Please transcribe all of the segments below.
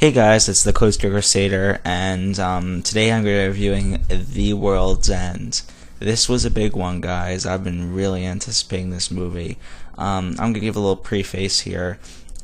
Hey guys, it's the Coaster Crusader, and today I'm going to be reviewing The World's End. This was a big one, guys. I've been really anticipating this movie. I'm going to give a little preface here.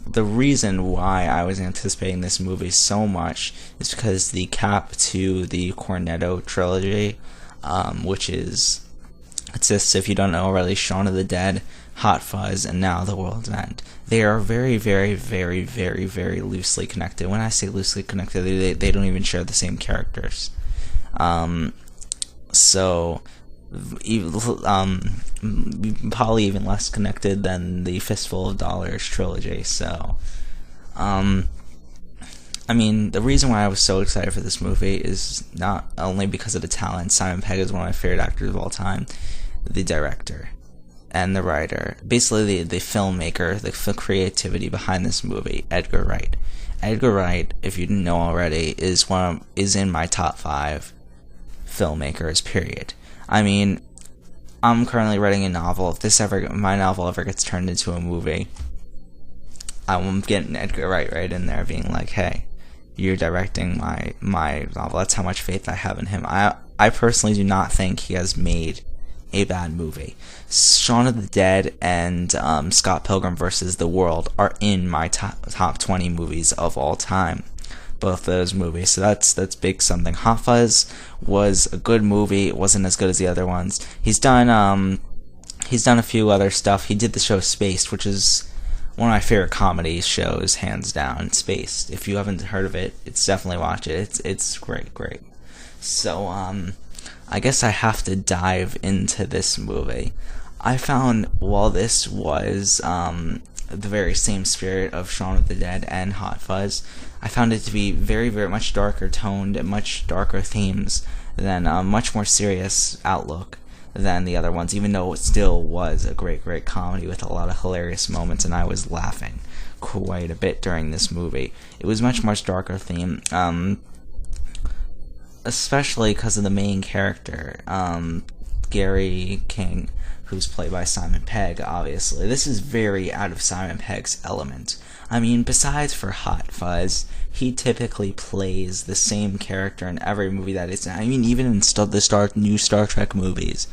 The reason why I was anticipating this movie so much is because the cap to the Cornetto trilogy, which consists, if you don't know already, Shaun of the Dead, Hot Fuzz, and now The World's End. They are very, very, very, very, very loosely connected. When I say loosely connected, they don't even share the same characters. So, probably even less connected than the Fistful of Dollars trilogy. So, I mean, the reason why I was so excited for this movie is not only because of the talent. Simon Pegg is one of my favorite actors of all time. The director and the writer, basically the filmmaker, the creativity behind this movie, Edgar Wright. Edgar Wright, if you didn't know already, is in my top 5 filmmakers. Period. I mean, I'm currently writing a novel. If my novel ever gets turned into a movie, I'm getting Edgar Wright right in there, being like, "Hey, you're directing my novel." That's how much faith I have in him. I personally do not think he has made a bad movie. Shaun of the Dead and Scott Pilgrim vs. the World are in my top 20 movies of all time. Both those movies, so that's big something. Hot Fuzz was a good movie. It wasn't as good as the other ones. He's done a few other stuff. He did the show Spaced, which is one of my favorite comedy shows, hands down. Spaced. If you haven't heard of it, it's definitely watch it. It's great. So I guess I have to dive into this movie. I found, while this was the very same spirit of Shaun of the Dead and Hot Fuzz, I found it to be very, very much darker toned and much darker themes than a much more serious outlook than the other ones, even though it still was a great comedy with a lot of hilarious moments, and I was laughing quite a bit during this movie. It was much darker theme, especially because of the main character, Gary King, who's played by Simon Pegg, obviously. This is very out of Simon Pegg's element. I mean, besides for Hot Fuzz, he typically plays the same character in every movie that is. I mean, even in the new Star Trek movies,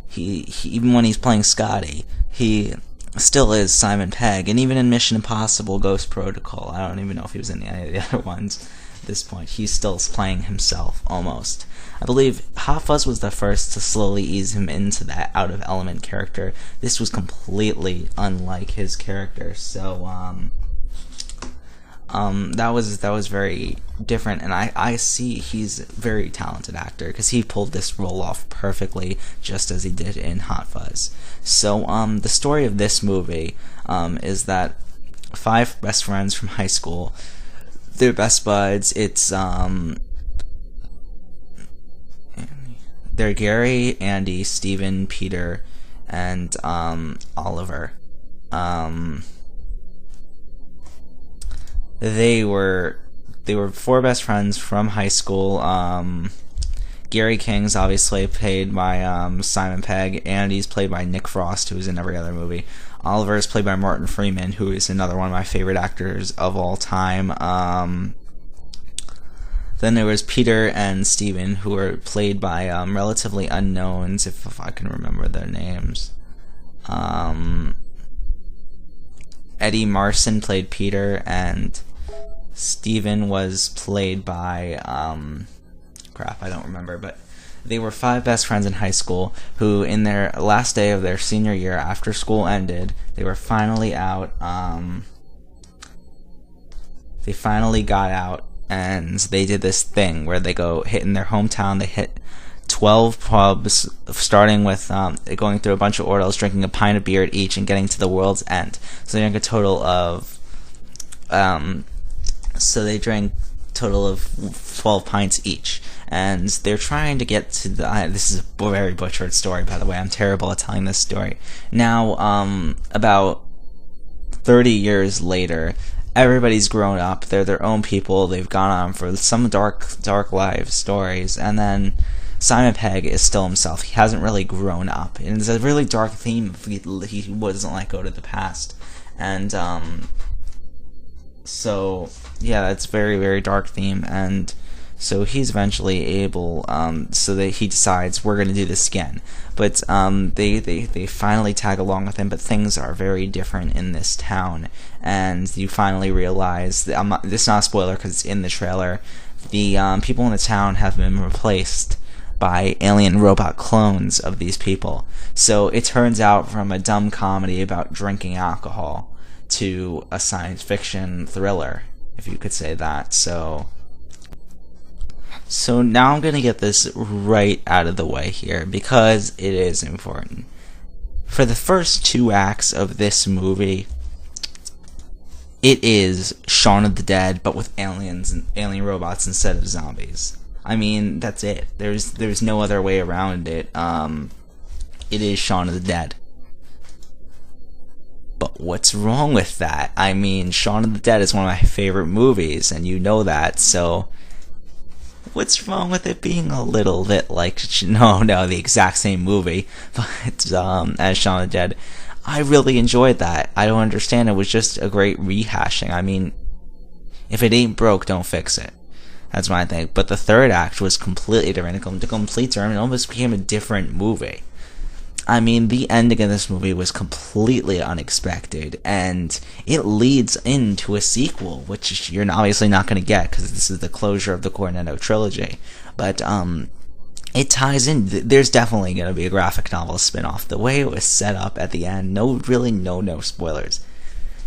he even when he's playing Scotty, he still is Simon Pegg. And even in Mission Impossible: Ghost Protocol, I don't even know if he was in any of the other ones. At this point, he's still playing himself, almost. I believe Hot Fuzz was the first to slowly ease him into that out-of-element character. This was completely unlike his character, so that was very different, and I see he's a very talented actor, because he pulled this role off perfectly, just as he did in Hot Fuzz. So the story of this movie is that 5 best friends from high school, they're best buds. It's they're Gary, Andy, Steven, Peter, and Oliver. They were 4 best friends from high school. Gary King's obviously played by Simon Pegg. Andy's played by Nick Frost, who's in every other movie. Oliver is played by Martin Freeman, who is another one of my favorite actors of all time. Then there was Peter and Steven, who were played by relatively unknowns, if I can remember their names. Eddie Marson played Peter, and Steven was played by I don't remember, but they were 5 best friends in high school who, in their last day of their senior year after school ended, they were finally out. They finally got out, and they did this thing where they go hit in their hometown. They hit 12 pubs, starting with going through a bunch of ordeals, drinking a pint of beer at each, and getting to the World's End. So they drank a total of 12 pints each, and they're trying to get to the. This is a very butchered story, by the way. I'm terrible at telling this story. Now, about 30 years later, everybody's grown up. They're their own people. They've gone on for some dark life stories, and then Simon Pegg is still himself. He hasn't really grown up, and it's a really dark theme. He doesn't let go to the past, and So yeah, that's very, very dark theme. And so he's eventually able, so that he decides we're going to do this again. But they finally tag along with him, but things are very different in this town. And you finally realize, that, this is not a spoiler because it's in the trailer, the people in the town have been replaced by alien robot clones of these people. So it turns out from a dumb comedy about drinking alcohol to a science fiction thriller, if you could say that. So now I'm going to get this right out of the way here because it is important. For the first 2 acts of this movie, it is Shaun of the Dead, but with aliens and alien robots instead of zombies. I mean, that's it. There's no other way around it. It is Shaun of the Dead. But what's wrong with that? I mean, Shaun of the Dead is one of my favorite movies, and you know that, so what's wrong with it being a little bit like, the exact same movie, but as Shaun of the Dead? I really enjoyed that. I don't understand. It was just a great rehashing. I mean, if it ain't broke, don't fix it. That's my thing. But the third act was completely different. The complete term, it almost became a different movie. I mean, the ending of this movie was completely unexpected, and it leads into a sequel, which you're obviously not going to get because this is the closure of the Cornetto trilogy. But it ties in. There's definitely going to be a graphic novel spin-off. The way it was set up at the end, no spoilers.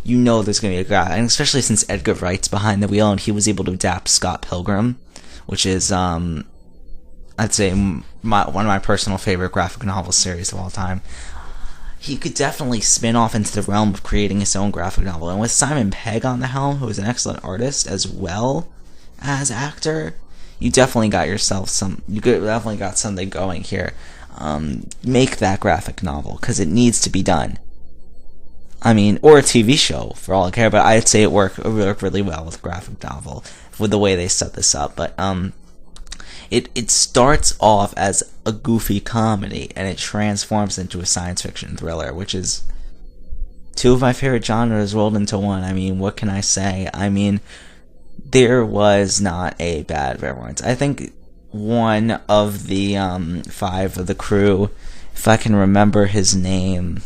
You know there's going to be a graphic, and especially since Edgar Wright's behind the wheel, and he was able to adapt Scott Pilgrim, which is I'd say one of my personal favorite graphic novel series of all time. He could definitely spin off into the realm of creating his own graphic novel. And with Simon Pegg on the helm, who is an excellent artist as well as actor, you definitely got something going here. Make that graphic novel, because it needs to be done. I mean, or a TV show, for all I care, but I'd say it worked really well with a graphic novel, with the way they set this up. But It starts off as a goofy comedy, and it transforms into a science fiction thriller, which is 2 of my favorite genres rolled into one. I mean, what can I say? I mean, there was not a bad performance. I think one of the 5 of the crew, if I can remember his name,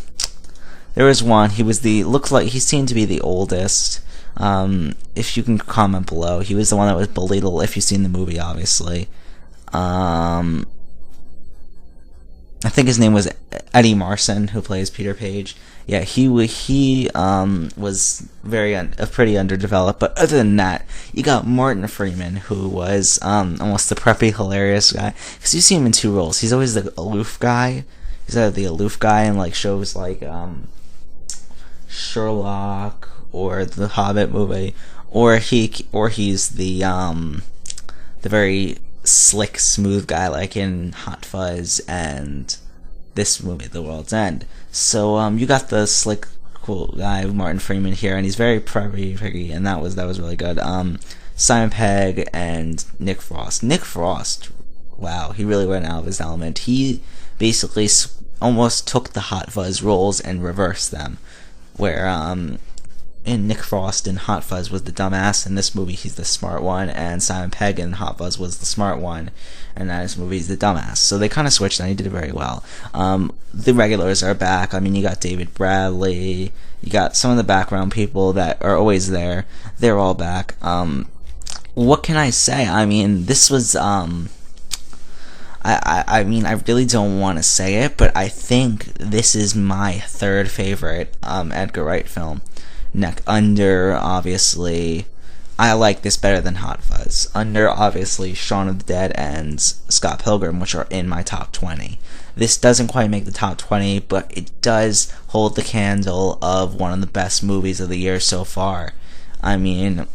there was one. He seemed to be the oldest. If you can comment below, he was the one that was bullied. If you've seen the movie, obviously. I think his name was Eddie Marsan, who plays Peter Page. Yeah, he was pretty underdeveloped. But other than that, you got Martin Freeman, who was almost the preppy, hilarious guy. Because you see him in 2 roles. He's always the aloof guy. He's either the aloof guy in like shows like Sherlock or the Hobbit movie, or he's the very slick, smooth guy like in Hot Fuzz and this movie, The World's End. So you got the slick, cool guy Martin Freeman here, and he's very preppy, and that was really good. Simon Pegg and Nick Frost. Nick Frost, wow, he really went out of his element. He basically almost took the Hot Fuzz roles and reversed them, where in Nick Frost in Hot Fuzz was the dumbass. In this movie, he's the smart one, and Simon Pegg in Hot Fuzz was the smart one, and in this movie, he's the dumbass. So they kind of switched, and he did it very well. The regulars are back. I mean, you got David Bradley, you got some of the background people that are always there. They're all back. What can I say? I mean, this was I mean, I really don't want to say it, but I think this is my 3rd favorite Edgar Wright film. Under, obviously, I like this better than Hot Fuzz. Under, obviously, Shaun of the Dead and Scott Pilgrim, which are in my top 20. This doesn't quite make the top 20, but it does hold the candle of one of the best movies of the year so far. I mean,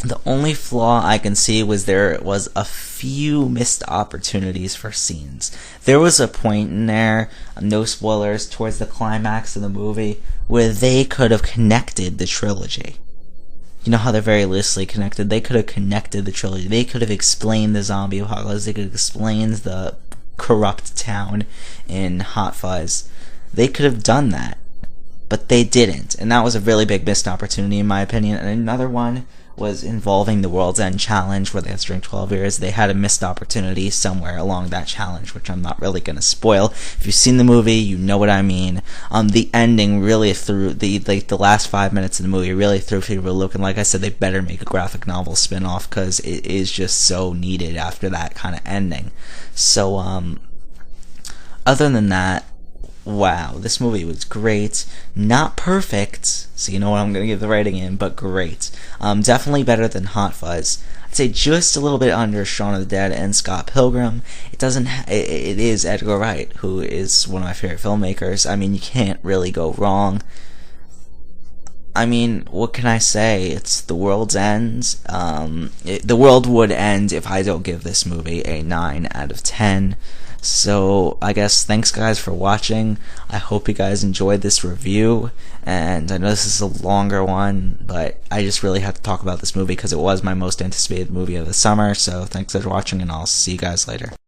the only flaw I can see was there was a few missed opportunities for scenes. There was a point in there, no spoilers, towards the climax of the movie, where they could have connected the trilogy. You know how they're very loosely connected? They could have connected the trilogy. They could have explained the zombie apocalypse. They could have explained the corrupt town in Hot Fuzz. They could have done that. but they didn't, and that was a really big missed opportunity in my opinion. And another one was involving the World's End challenge, where they had to drink 12 beers. They had a missed opportunity somewhere along that challenge, which I'm not really going to spoil. If you've seen the movie, you know what I mean. The ending really threw the last 5 minutes of the movie really threw people looking. Like I said, they better make a graphic novel spin-off, because it is just so needed after that kind of ending. So other than that, wow, this movie was great. Not perfect, so you know what I'm going to give the rating in, but great. Definitely better than Hot Fuzz. I'd say just a little bit under Shaun of the Dead and Scott Pilgrim. It is Edgar Wright, who is one of my favorite filmmakers. I mean, you can't really go wrong. I mean, what can I say? It's the world's end. The world would end if I don't give this movie a 9 out of 10. So, I guess thanks guys for watching. I hope you guys enjoyed this review, and I know this is a longer one, but I just really had to talk about this movie because it was my most anticipated movie of the summer. So thanks for watching, and I'll see you guys later.